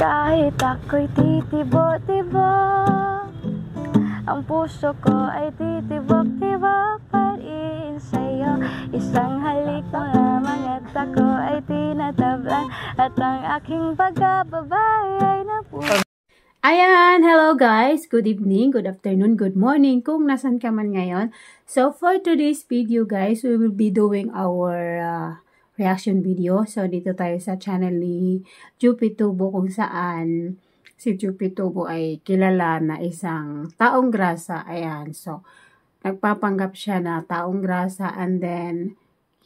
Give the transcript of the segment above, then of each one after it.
Kahit ako'y titibo-tibo, ang puso ko ay titibok-tibok pa rin sa'yo. Isang halik mo lamang at ako ay tinatablan, at ang aking pagkababay ay napuso. Ayan, hello guys, good evening, good afternoon, good morning kung nasan ka man ngayon. So for today's video guys, we will be doing our reaction video. So dito tayo sa channel ni Jupy Tubo, kung saan si Jupy Tubo ay kilala na isang taong grasa. Ayan, so nagpapanggap siya na taong grasa, and then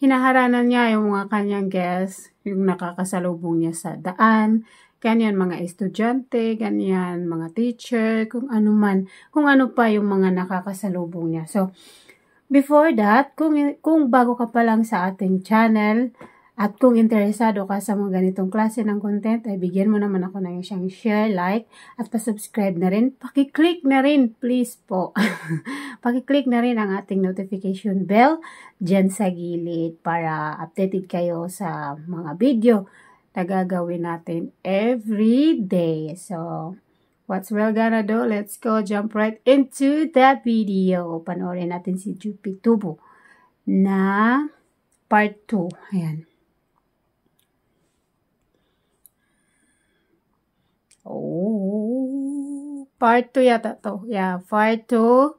hinaharanan niya yung mga kanyang guests, yung nakakasalubong niya sa daan. Ganyan mga estudyante, ganyan mga teacher, kung ano man, kung ano pa yung mga nakakasalubong niya. So, before that, kung bago ka pa lang sa ating channel, at kung interesado ka sa mga ganitong klase ng content, ay bigyan mo naman ako ng isang share, like, at pa-subscribe na rin. Paki-click na rin, please po. Paki-click na rin ang ating notification bell dyan sa gilid para updated kayo sa mga video na gagawin natin every day. So, what's we're gonna do? Let's go jump right into that video. Panoorin natin si Jupy Tubo na part 2. Ayan. Oh, part 2 yata to. Yeah, part 2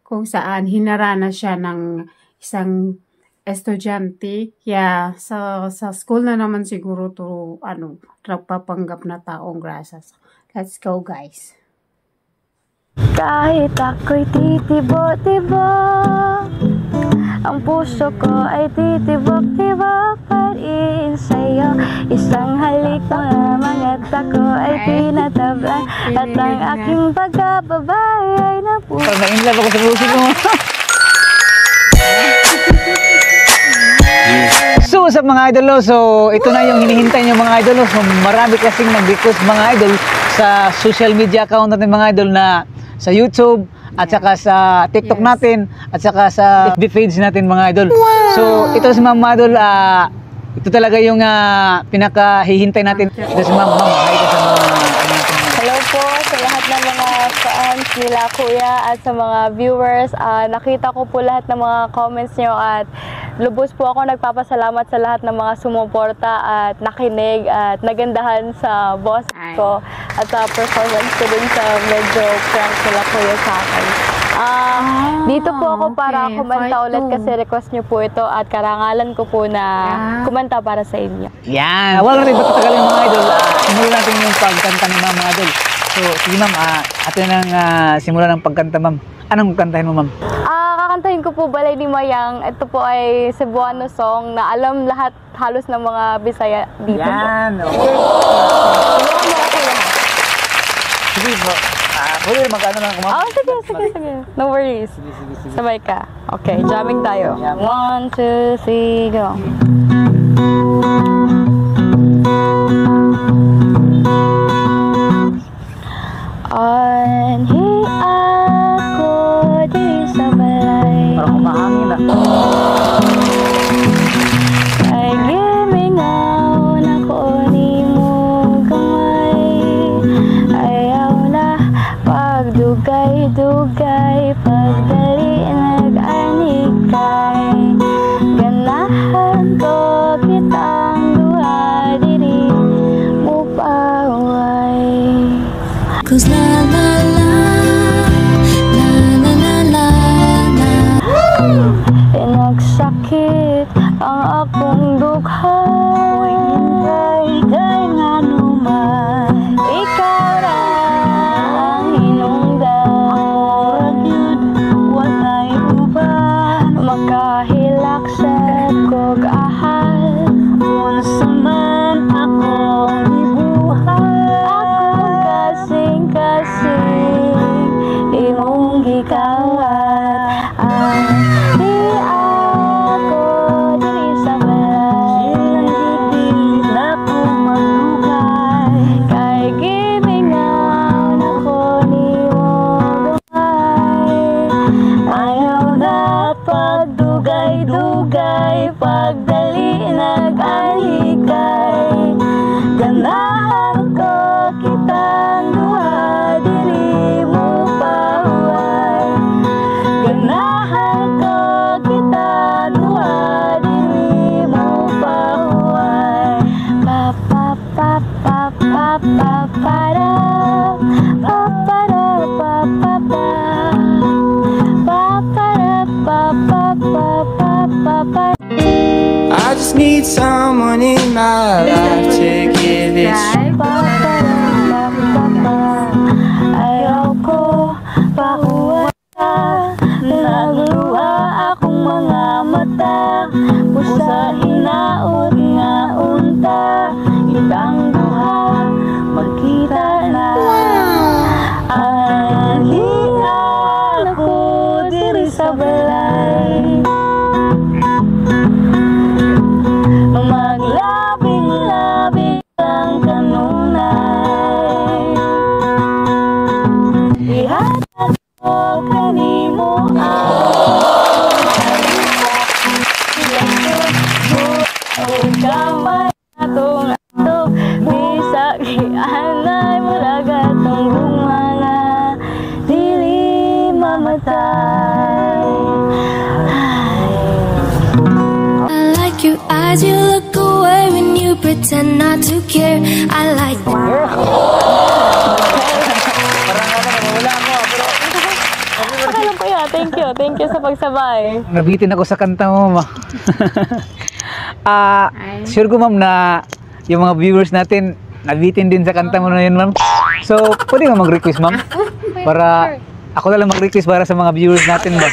kung saan hinarana siya ng isang estudyante. Yeah, sa school na naman siguro to, nagpapanggap na taong grasa. Let's go, guys. Kahit ako'y titibo-tibo, ang puso ko ay titibok-tibok pa rin sa'yo. Isang halik mo lamang at ako ay tinatablan, at ang aking pagkababay ay napuso. Parang na-inlove ako sa puso mo. So, sa mga idolo, so ito na yung hinihintay nyo mga idolo. So, marami kasing nag-request mga idol sa social media account natin mga idol, na sa YouTube, at saka sa TikTok natin, at saka sa FB page natin mga idol. So, ito si Ma'am Idol, ito talaga yung pinakahihintay natin. Ito si Ma'am, hi ka sa mga hello po sa lahat ng mga fans nila Kuya at sa mga viewers. Nakita ko po lahat ng mga comments nyo, at lubos po ako nagpapasalamat sa lahat ng mga sumuporta at nakinig at nagandahan sa boss ko at sa performance ko dun sa medyo prank nila Kuya sa akin. Dito po ako para kumanta ulit kasi request nyo po ito, at karangalan ko po na kumanta para sa inyo. Yan! Wala rin ba tatagalin mga idol? Simulan natin yung pagkanta ng mga idol. So, sige ma'am, atin ang simulan ng pagkanta ma'am. Anong kantahin mo ma'am? Kakantahin ko po Balay ni Mayang. Ito po ay Cebuano song na alam lahat halos ng mga Bisaya dito. Yan! po. Sige po. Pwede mag-ano lang ako ma'am? Sige. No worries. Sige. Sabay ka. Okay, jamming tayo. 1, 2, 3, go. Anhi ako di sa balay, Parang kumahangin ay gimingaw na ko ni mo kamay. Ayaw na pagdugay-dugay, pagdali nag-anikay. Ganahan ko kitang duha diri mo paway. 'Cause la la la, la la la la la. Nagsakit ang akong dugha, kay nga naman ikaw ra ang hinungdan. Walay uban makahilak sa kog ahal, unsa man akong ibuhat. Ako kasing I just need someone in my life to give it. Ayoko pakuwala, nagluha akong mga mata, pusa hinaot nga unta, itang duha magkita na. Alihan ako diri sa balay, maglabing-labing lang kanunay. Ihatag ko kanimo ang kamay atong ato, bisag ianay mulagat ang mga dili mamatay. I like your eyes, you look away when you pretend not to care. I like Okay lang po yan. Thank you sa pagsabay. Nabitin ako sa kanta mo, ma. Sure ko, ma'am, na yung mga viewers natin nabitin din sa kanta mo na yun, ma'am. So, pwede nga mag-request, ma'am? Para ako na lang mag-request para sa mga viewers natin, ba?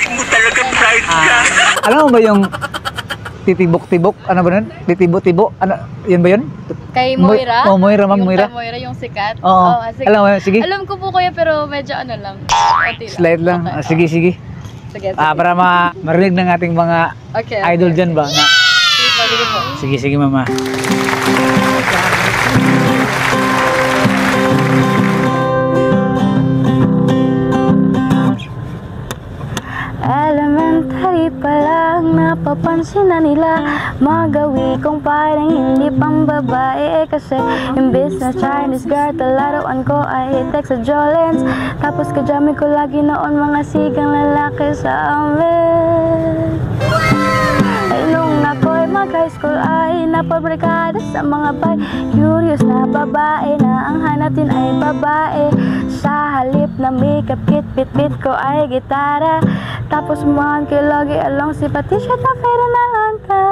Alam mo ba yung titibok-tibok? Ano ba nun? Titibo-tibo? Ano? Yun ba yun? Kay Moira? Oh, Moira, ma'am, yung Moira. Kay Moira, yung sikat? Oo. Sige. Alam mo, sige. Alam ko po kuya, pero medyo ano lang. Konti lang. Slide lang. Okay. Sige, sige. Sige. Para marinig ng ating mga Okay. idol dyan ba? Na, Sige po. sige, sige, mama. Elementary pa lang, napapansin na nila magawi kong parang hindi pang babae. Kasi imbis na Chinese girl, talaruan ko ay text sa Jolens. Tapos kajami ko lagi noon mga sigang lalaki sa amin. Ay nung ako'y mag-high school ay napabrikada sa mga bay. Curious na babae na ang hanapin ay babae. Sa halip na makeup kit, bit-bit ko ay gitara. Tapos man lagi along si Patricia na pero nalangka.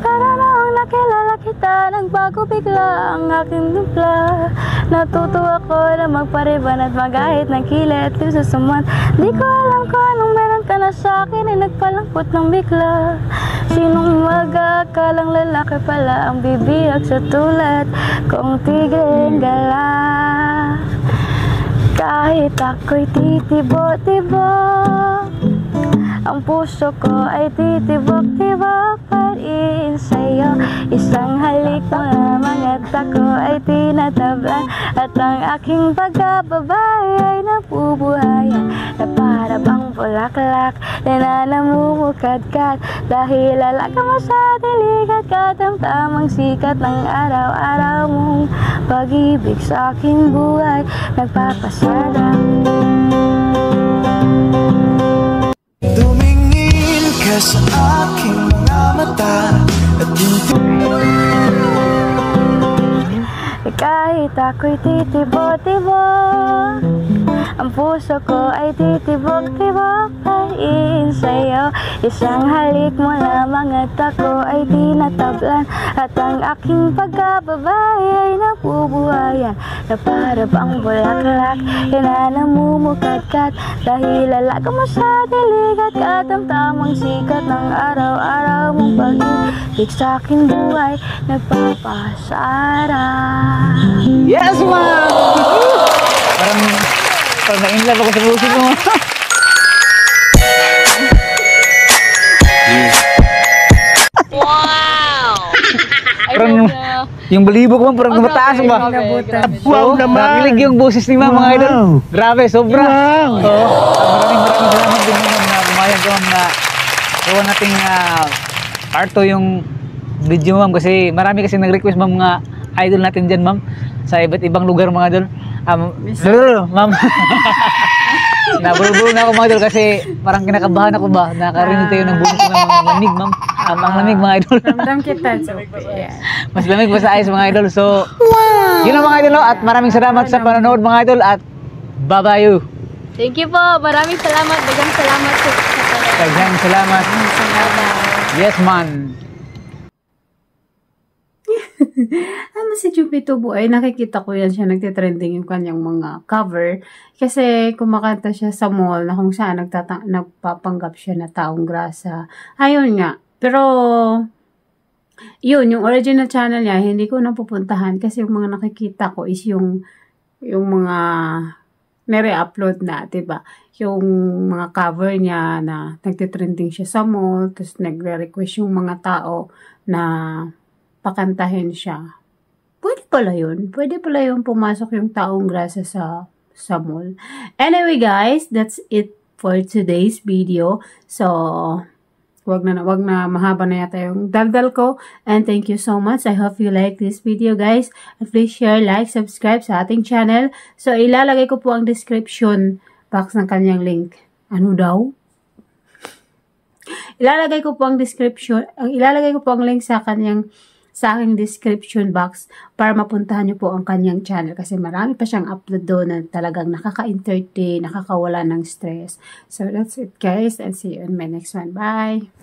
Pero noong nakilala kita, nagbago bigla ang aking timpla. Natuto ako na magpariban at magahit ng kilit sa suman. Di ko alam kung anong meron ka na sa akin ay nagpalangpot ng bigla. Sinong mag-akalang lalaki pala ang bibiyag sa tulad kong tigring gala. Kahit ako'y titibo-tibo, ang puso ko ay titibok-tibok pa rin sa'yo. Isang halik mo lamang at ako ay tinatablan, at ang aking pagkababay ay nabubuhayan na para bang bulaklak na namumukadkad. Dahil alaga mo sa dilig at katamtamang sikat ng araw-araw mong pag-ibig sa aking buhay nagpapasada. Tumingin ka sa aking mga mata at hindi. Kahit ako'y titibo-tibo, ang puso ko ay titibok-tibok pa rin sa'yo. Isang halik mo lamang at ako ay tinatablan, at ang aking pagkababay ay nabubuhayan na para bang bulaklak na namumukadkat. Dahil alaga mo sa dilig at katamtamang sikat ng araw-araw mong pag-ibig sa aking buhay nagpapasara. Yes, ma'am! Parang na-inlove ako sa musik mo. Wow! Parang yung balibo ko, parang mataas ba? Wow naman! Nakilig yung boses ni ma'am, mga idol. Grabe, sobra. Wow! Maraming salamat din naman na pumayag ko na gawa nating part 2 yung video, ma'am. Kasi marami kasi nag-request, ma'am, mga idol natin dyan, ma'am. Sa iba't ibang lugar, mga idol. Ma'am. Nabulbul na ako, mga idol, kasi parang kinakabahan ako ba. Nakarinig tayo ng buong mga manig, ma'am. Ang lamig mga idol. Ramdam kita, so, yeah. Mas lamig pa sa ice mga idol. So, yun ang mga idol. At maraming salamat sa panonood mga idol. At bye-bye. Thank you po. Maraming salamat. Dagang salamat sa panonood. Daghang salamat. Yes, man. Si Jupito po ay nakikita ko yan siya nagtitrending yung kanyang mga cover kasi kumakanta siya sa mall na kung saan nagpapanggap siya na taong grasa. Ayun nga. Pero yun, yung original channel niya hindi ko napupuntahan kasi yung mga nakikita ko is yung mga nire-upload na, diba? Yung mga cover niya na nagtitrending siya sa mall, tapos nagre-request yung mga tao na pakantahin siya. Pwede pala yun. Pwede pala yun pumasok yung taong grasa sa mall. Anyway guys, that's it for today's video. So, wag na mahaba na yata yung daldal ko. And thank you so much. I hope you like this video guys. And please share, like, subscribe sa ating channel. So, ilalagay ko po ang description box ng kanyang link. Ano daw? Ilalagay ko po ang link sa aking description box para mapuntahan nyo po ang kanyang channel kasi marami pa siyang upload doon na talagang nakaka-entertain, nakakawala ng stress. So that's it guys and see you in my next one. Bye!